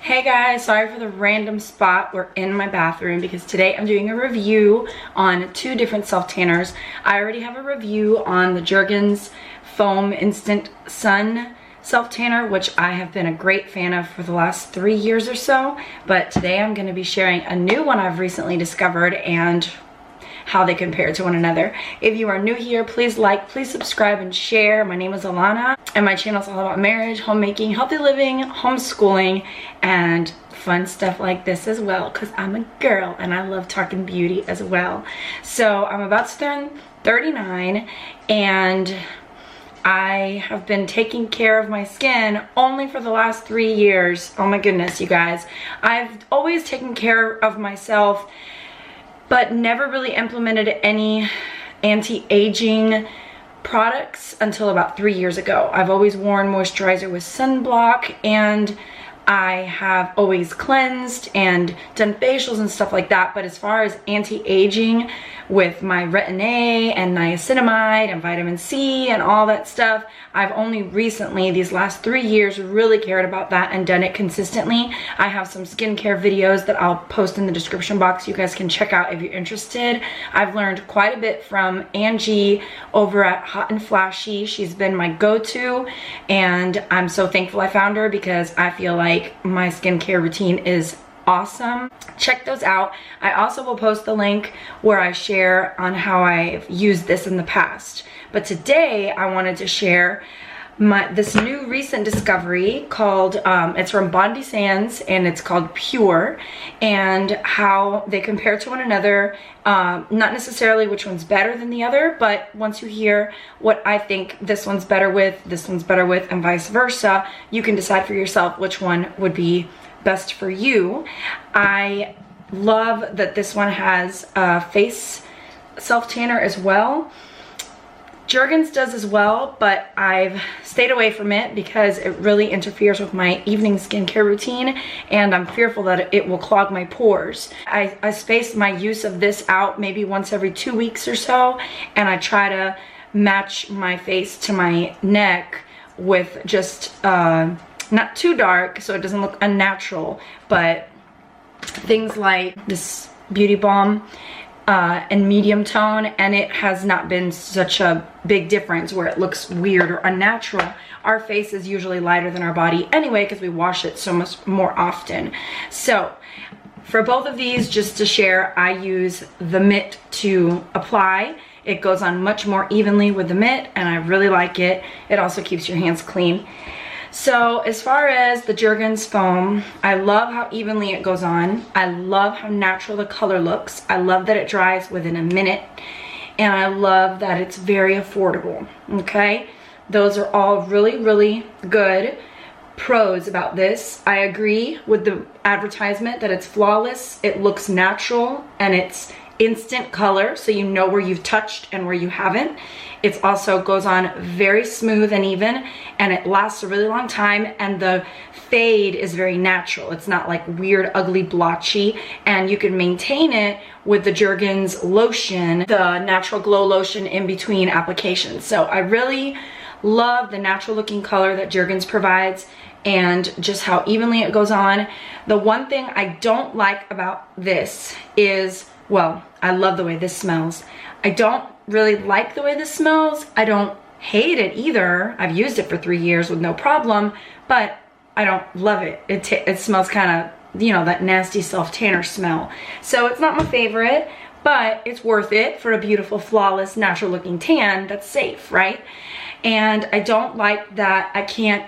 Hey guys, sorry for the random spot. We're in my bathroom because today I'm doing a review on two different self tanners. I already have a review on the Jergens Foam Instant Sun Self Tanner, which I have been a great fan of for the last 3 years or so. But today I'm going to be sharing a new one I've recently discovered and how they compare to one another. If you are new here, please like, please subscribe, and share. My name is Alana, and my channel is all about marriage, homemaking, healthy living, homeschooling, and fun stuff like this as well, because I'm a girl and I love talking beauty as well. So I'm about to turn 39, and I have been taking care of my skin only for the last 3 years. Oh my goodness, you guys. I've always taken care of myself, but never really implemented any anti-aging products until about 3 years ago. I've always worn moisturizer with sunblock, and I have always cleansed and done facials and stuff like that. But as far as anti-aging with my retin-A and niacinamide and vitamin C and all that stuff, I've only recently, these last 3 years, really cared about that and done it consistently. I have some skincare videos that I'll post in the description box. You guys can check out if you're interested. I've learned quite a bit from Angie over at Hot and Flashy. She's been my go-to, and I'm so thankful I found her because I feel like my skincare routine is awesome. Check those out. I also will post the link where I share on how I've used this in the past. But today I wanted to share this new recent discovery called, it's from Bondi Sands, and it's called Pure, and how they compare to one another. Not necessarily which one's better than the other, but once you hear what I think this one's better with, and vice versa, you can decide for yourself which one would be best for you. I love that this one has a face self tanner as well. Jergens does as well, but I've stayed away from it because it really interferes with my evening skincare routine, and I'm fearful that it will clog my pores. I space my use of this out maybe once every 2 weeks or so, and I try to match my face to my neck with just not too dark so it doesn't look unnatural, but things like this Beauty Balm and medium tone, and it has not been such a big difference where it looks weird or unnatural. Our face is usually lighter than our body anyway because we wash it so much more often. So for both of these, just to share, I use the mitt to apply. It goes on much more evenly with the mitt, and I really like it. It also keeps your hands clean. So as far as the Jergens foam, I love how evenly it goes on. I love how natural the color looks. I love that it dries within a minute, and I love that it's very affordable, okay? Those are all really, really good pros about this. I agree with the advertisement that it's flawless, it looks natural, and it's instant color, so you know where you've touched and where you haven't. It also goes on very smooth and even, and it lasts a really long time, and the fade is very natural. It's not like weird, ugly, blotchy, and you can maintain it with the Jergens lotion, the natural glow lotion, in between applications. So I really love the natural looking color that Jergens provides and just how evenly it goes on. The one thing I don't like about this is, well, I love the way this smells. I don't really like the way this smells. I don't hate it either. I've used it for 3 years with no problem, but I don't love it. It smells kind of, you know, that nasty self tanner smell. So it's not my favorite, but it's worth it for a beautiful, flawless, natural looking tan that's safe, right? And I don't like that I can't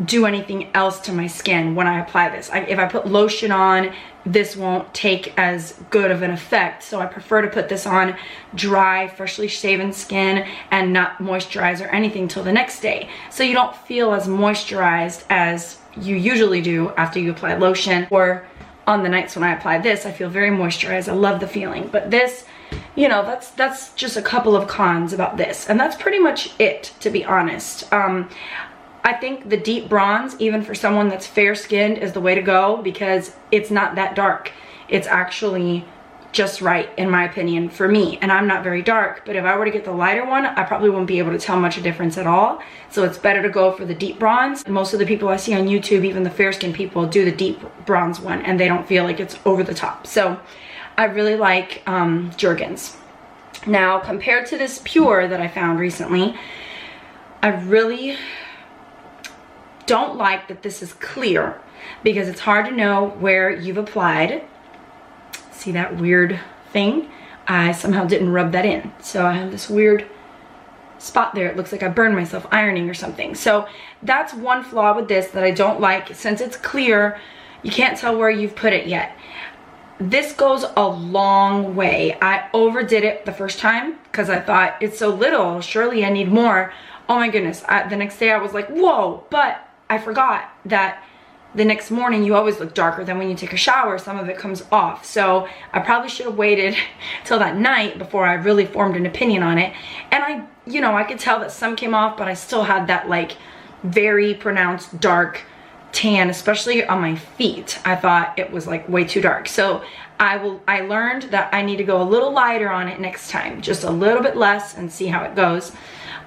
do anything else to my skin when I apply this. If I put lotion on, this won't take as good of an effect, so I prefer to put this on dry, freshly shaven skin and not moisturize or anything till the next day, so you don't feel as moisturized as you usually do after you apply lotion. Or on the nights when I apply this, I feel very moisturized. I love the feeling. But this, you know, that's just a couple of cons about this, and that's pretty much it, to be honest. I think the deep bronze, even for someone that's fair skinned, is the way to go because it's not that dark. It's actually just right, in my opinion, for me. And I'm not very dark, but if I were to get the lighter one, I probably wouldn't be able to tell much of a difference at all. So it's better to go for the deep bronze. Most of the people I see on YouTube, even the fair skin people, do the deep bronze one, and they don't feel like it's over the top. So I really like Jergens. Now, compared to this Pure that I found recently, I really don't like that this is clear, because it's hard to know where you've applied. See that weird thing? I somehow didn't rub that in. So I have this weird spot there. It looks like I burned myself ironing or something. So that's one flaw with this that I don't like. Since it's clear, you can't tell where you've put it yet. This goes a long way. I overdid it the first time because I thought it's so little, surely I need more. Oh my goodness, the next day I was like, whoa, but I forgot that the next morning you always look darker than when you take a shower. Some of it comes off. So I probably should have waited till that night before I really formed an opinion on it. And I could tell that some came off, but I still had that like very pronounced dark tan, especially on my feet. I thought it was like way too dark. So I learned that I need to go a little lighter on it next time, just a little bit less, and see how it goes.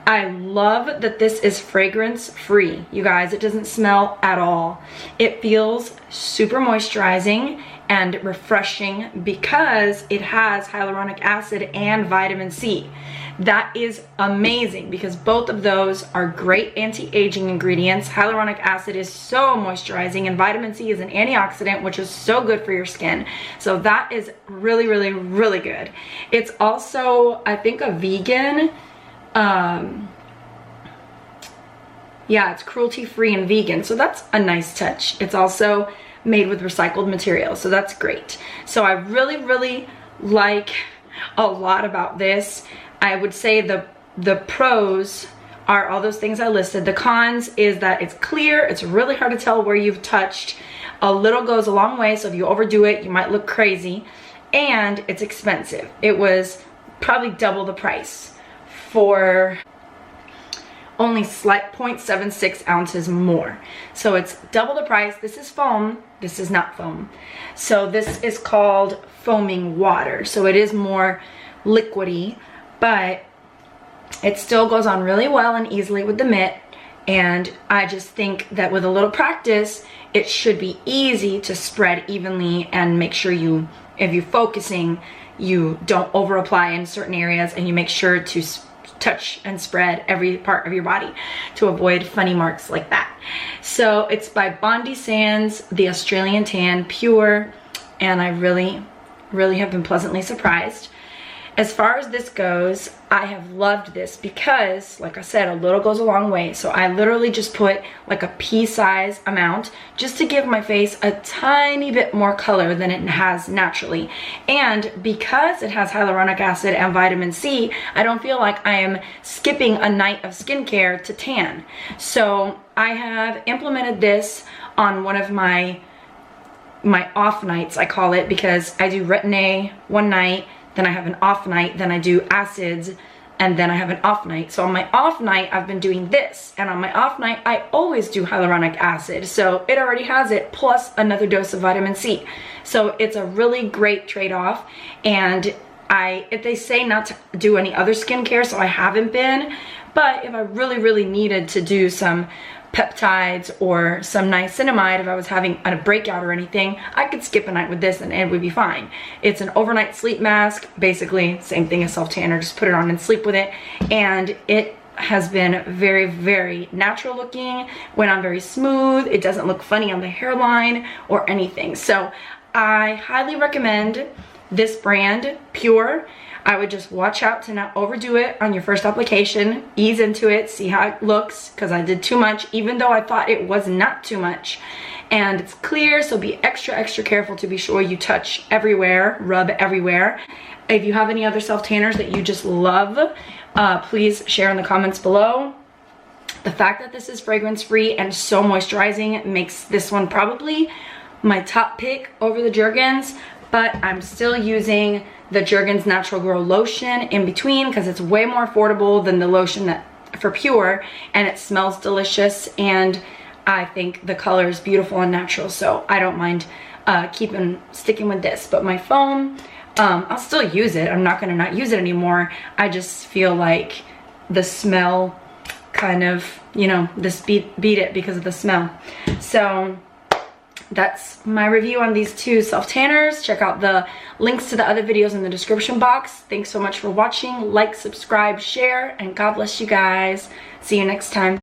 I love that this is fragrance free, you guys. It doesn't smell at all. It feels super moisturizing and refreshing because it has hyaluronic acid and vitamin C. That is amazing because both of those are great anti-aging ingredients. Hyaluronic acid is so moisturizing, and vitamin C is an antioxidant, which is so good for your skin. So that is really, really, really good. It's also, I think, a vegan. Yeah, it's cruelty-free and vegan, so that's a nice touch. It's also made with recycled materials, so that's great. So I really, really like a lot about this. I would say the pros are all those things I listed. The cons is that it's clear, it's really hard to tell where you've touched. A little goes a long way, so if you overdo it, you might look crazy. And it's expensive. It was probably double the price for only slight 0.76 ounces more. So it's double the price. This is foam, this is not foam. So this is called foaming water. So it is more liquidy, but it still goes on really well and easily with the mitt. And I just think that with a little practice, it should be easy to spread evenly and make sure you, if you're focusing, you don't over apply in certain areas, and you make sure to touch and spread every part of your body to avoid funny marks like that. So it's by Bondi Sands, the Australian Tan Pure, and I really, really have been pleasantly surprised. As far as this goes, I have loved this because, like I said, a little goes a long way. So I literally just put like a pea-size amount just to give my face a tiny bit more color than it has naturally. And because it has hyaluronic acid and vitamin C, I don't feel like I am skipping a night of skincare to tan. So I have implemented this on one of my off nights, I call it, because I do retin-A one night, then I have an off night, then I do acids, and then I have an off night. So on my off night, I've been doing this. And on my off night, I always do hyaluronic acid. So it already has it, plus another dose of vitamin C. So it's a really great trade-off. And if they say not to do any other skincare, so I haven't been. But if I really, really needed to do some peptides or some niacinamide, if I was having a breakout or anything, I could skip a night with this and it would be fine. It's an overnight sleep mask, basically same thing as self tanner, just put it on and sleep with it. And it has been very, very natural looking, went on very smooth. It doesn't look funny on the hairline or anything. So I highly recommend this brand, Pure. I would just watch out to not overdo it on your first application. Ease into it, see how it looks, because I did too much, even though I thought it was not too much. And it's clear, so be extra, extra careful to be sure you touch everywhere, rub everywhere. If you have any other self-tanners that you just love, please share in the comments below. The fact that this is fragrance-free and so moisturizing makes this one probably my top pick over the Jergens, but I'm still using the Jergens Natural Glow Lotion in between because it's way more affordable than the lotion that for Pure, and it smells delicious, and I think the color is beautiful and natural, so I don't mind sticking with this. But my foam, I'll still use it. I'm not gonna not use it anymore. I just feel like the smell kind of, you know, this beat it because of the smell. So that's my review on these two self tanners. Check out the links to the other videos in the description box. Thanks so much for watching. Like, subscribe, share, and God bless you guys. See you next time.